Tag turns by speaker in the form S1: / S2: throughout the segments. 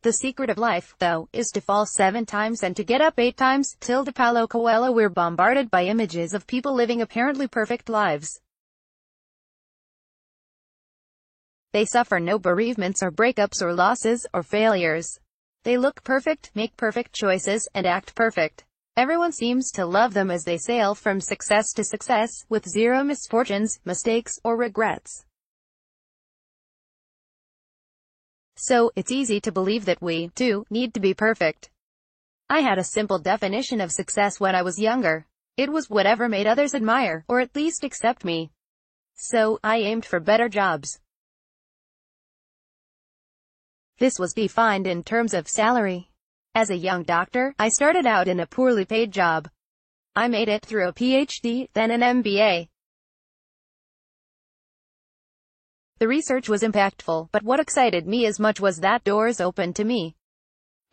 S1: The secret of life, though, is to fall 7 times and to get up 8 times. Paulo Coelho. We're bombarded by images of people living apparently perfect lives. They suffer no bereavements or breakups or losses or failures. They look perfect, make perfect choices, and act perfect. Everyone seems to love them as they sail from success to success, with zero misfortunes, mistakes, or regrets. So, it's easy to believe that we, too, need to be perfect. I had a simple definition of success when I was younger. It was whatever made others admire, or at least accept me. So, I aimed for better jobs. This was defined in terms of salary. As a young doctor, I started out in a poorly paid job. I made it through a PhD, then an MBA. The research was impactful, but what excited me as much was that doors opened to me.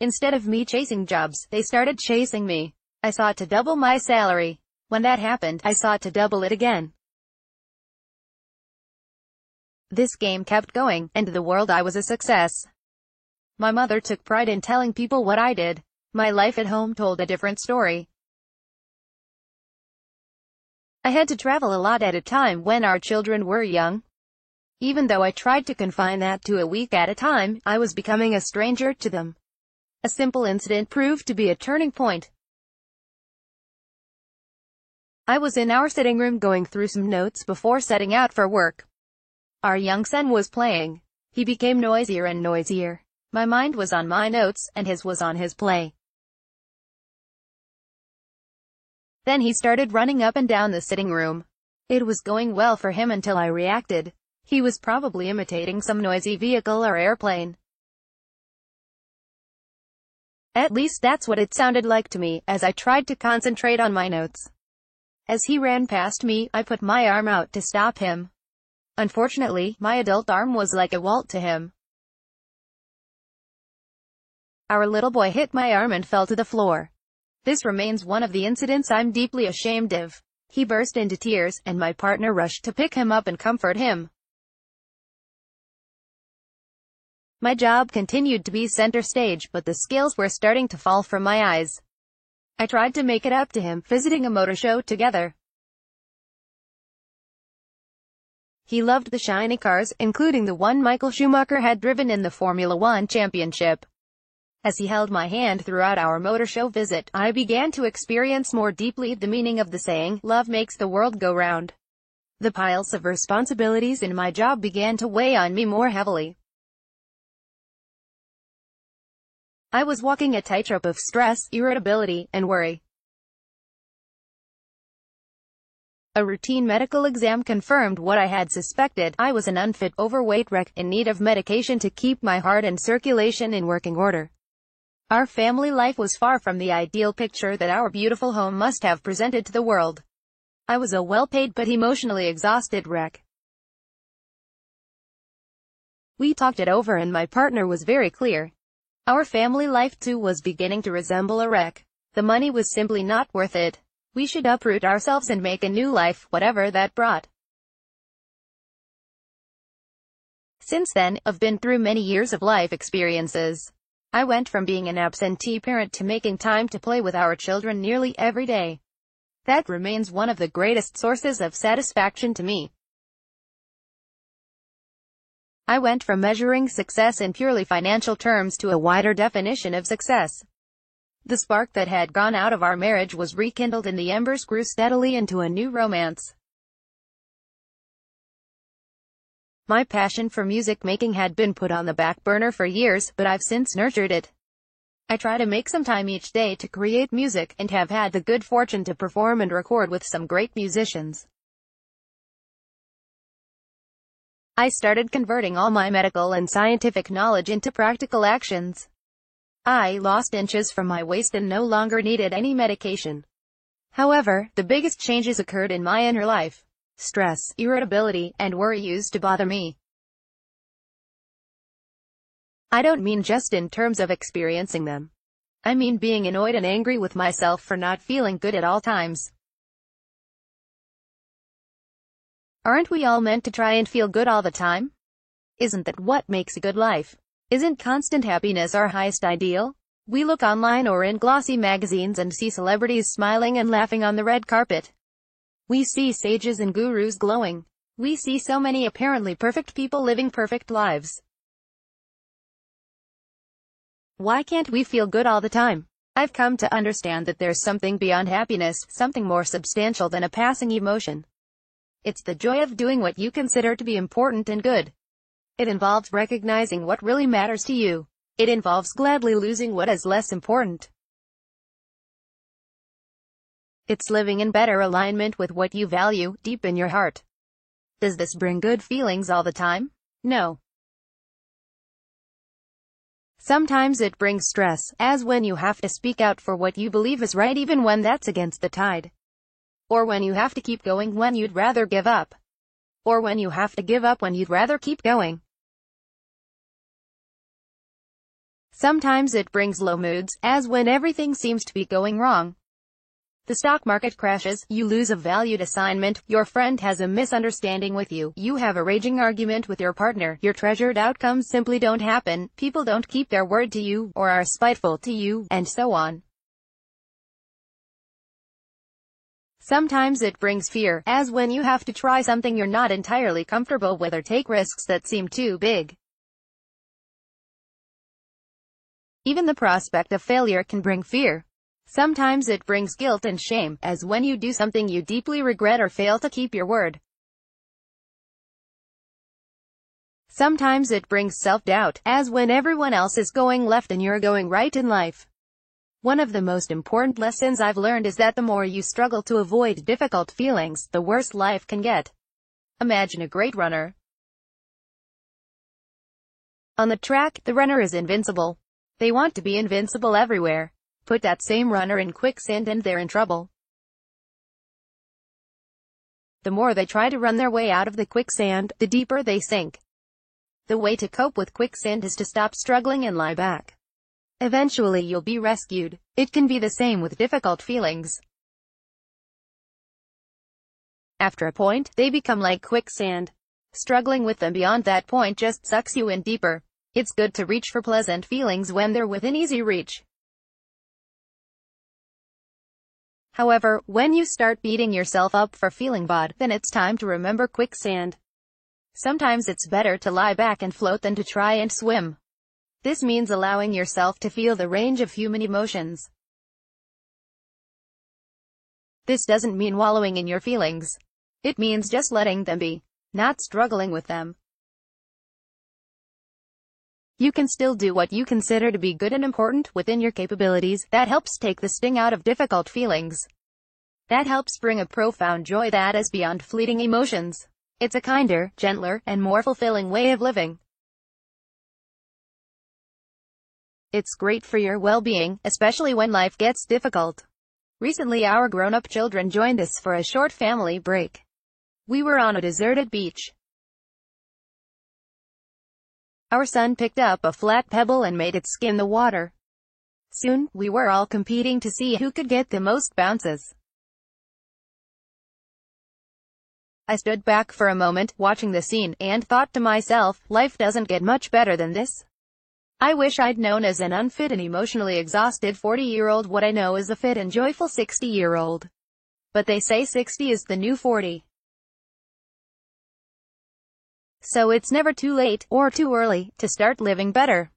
S1: Instead of me chasing jobs, they started chasing me. I sought to double my salary. When that happened, I sought to double it again. This game kept going, and to the world I was a success. My mother took pride in telling people what I did. My life at home told a different story. I had to travel a lot at a time when our children were young. Even though I tried to confine that to a week at a time, I was becoming a stranger to them. A simple incident proved to be a turning point. I was in our sitting room going through some notes before setting out for work. Our young son was playing. He became noisier and noisier. My mind was on my notes, and his was on his play. Then he started running up and down the sitting room. It was going well for him until I reacted. He was probably imitating some noisy vehicle or airplane. At least that's what it sounded like to me, as I tried to concentrate on my notes. As he ran past me, I put my arm out to stop him. Unfortunately, my adult arm was like a wall to him. Our little boy hit my arm and fell to the floor. This remains one of the incidents I'm deeply ashamed of. He burst into tears, and my partner rushed to pick him up and comfort him. My job continued to be center stage, but the scales were starting to fall from my eyes. I tried to make it up to him, visiting a motor show together. He loved the shiny cars, including the one Michael Schumacher had driven in the Formula One championship. As he held my hand throughout our motor show visit, I began to experience more deeply the meaning of the saying, "Love makes the world go round." The piles of responsibilities in my job began to weigh on me more heavily. I was walking a tightrope of stress, irritability, and worry. A routine medical exam confirmed what I had suspected. I was an unfit, overweight wreck, in need of medication to keep my heart and circulation in working order. Our family life was far from the ideal picture that our beautiful home must have presented to the world. I was a well-paid but emotionally exhausted wreck. We talked it over and my partner was very clear. Our family life too was beginning to resemble a wreck. The money was simply not worth it. We should uproot ourselves and make a new life, whatever that brought. Since then, I've been through many years of life experiences. I went from being an absentee parent to making time to play with our children nearly every day. That remains one of the greatest sources of satisfaction to me. I went from measuring success in purely financial terms to a wider definition of success. The spark that had gone out of our marriage was rekindled and the embers grew steadily into a new romance. My passion for music making had been put on the back burner for years, but I've since nurtured it. I try to make some time each day to create music, and have had the good fortune to perform and record with some great musicians. I started converting all my medical and scientific knowledge into practical actions. I lost inches from my waist and no longer needed any medication. However, the biggest changes occurred in my inner life. Stress, irritability, and worry used to bother me. I don't mean just in terms of experiencing them. I mean being annoyed and angry with myself for not feeling good at all times. Aren't we all meant to try and feel good all the time? Isn't that what makes a good life? Isn't constant happiness our highest ideal? We look online or in glossy magazines and see celebrities smiling and laughing on the red carpet. We see sages and gurus glowing. We see so many apparently perfect people living perfect lives. Why can't we feel good all the time? I've come to understand that there's something beyond happiness, something more substantial than a passing emotion. It's the joy of doing what you consider to be important and good. It involves recognizing what really matters to you. It involves gladly losing what is less important. It's living in better alignment with what you value, deep in your heart. Does this bring good feelings all the time? No. Sometimes it brings stress, as when you have to speak out for what you believe is right even when that's against the tide. Or when you have to keep going when you'd rather give up. Or when you have to give up when you'd rather keep going. Sometimes it brings low moods, as when everything seems to be going wrong. The stock market crashes, you lose a valued assignment, your friend has a misunderstanding with you, you have a raging argument with your partner, your treasured outcomes simply don't happen, people don't keep their word to you, or are spiteful to you, and so on. Sometimes it brings fear, as when you have to try something you're not entirely comfortable with or take risks that seem too big. Even the prospect of failure can bring fear. Sometimes it brings guilt and shame, as when you do something you deeply regret or fail to keep your word. Sometimes it brings self-doubt, as when everyone else is going left and you're going right in life. One of the most important lessons I've learned is that the more you struggle to avoid difficult feelings, the worse life can get. Imagine a great runner. On the track, the runner is invincible. They want to be invincible everywhere. Put that same runner in quicksand and they're in trouble. The more they try to run their way out of the quicksand, the deeper they sink. The way to cope with quicksand is to stop struggling and lie back. Eventually you'll be rescued. It can be the same with difficult feelings. After a point, they become like quicksand. Struggling with them beyond that point just sucks you in deeper. It's good to reach for pleasant feelings when they're within easy reach. However, when you start beating yourself up for feeling bad, then it's time to remember quicksand. Sometimes it's better to lie back and float than to try and swim. This means allowing yourself to feel the range of human emotions. This doesn't mean wallowing in your feelings. It means just letting them be, not struggling with them. You can still do what you consider to be good and important within your capabilities. That helps take the sting out of difficult feelings. That helps bring a profound joy that is beyond fleeting emotions. It's a kinder, gentler, and more fulfilling way of living. It's great for your well-being, especially when life gets difficult. Recently our grown-up children joined us for a short family break. We were on a deserted beach. Our son picked up a flat pebble and made it skim the water. Soon, we were all competing to see who could get the most bounces. I stood back for a moment, watching the scene, and thought to myself, life doesn't get much better than this. I wish I'd known as an unfit and emotionally exhausted 40-year-old what I know as a fit and joyful 60-year-old. But they say 60 is the new 40. So it's never too late, or too early, to start living better.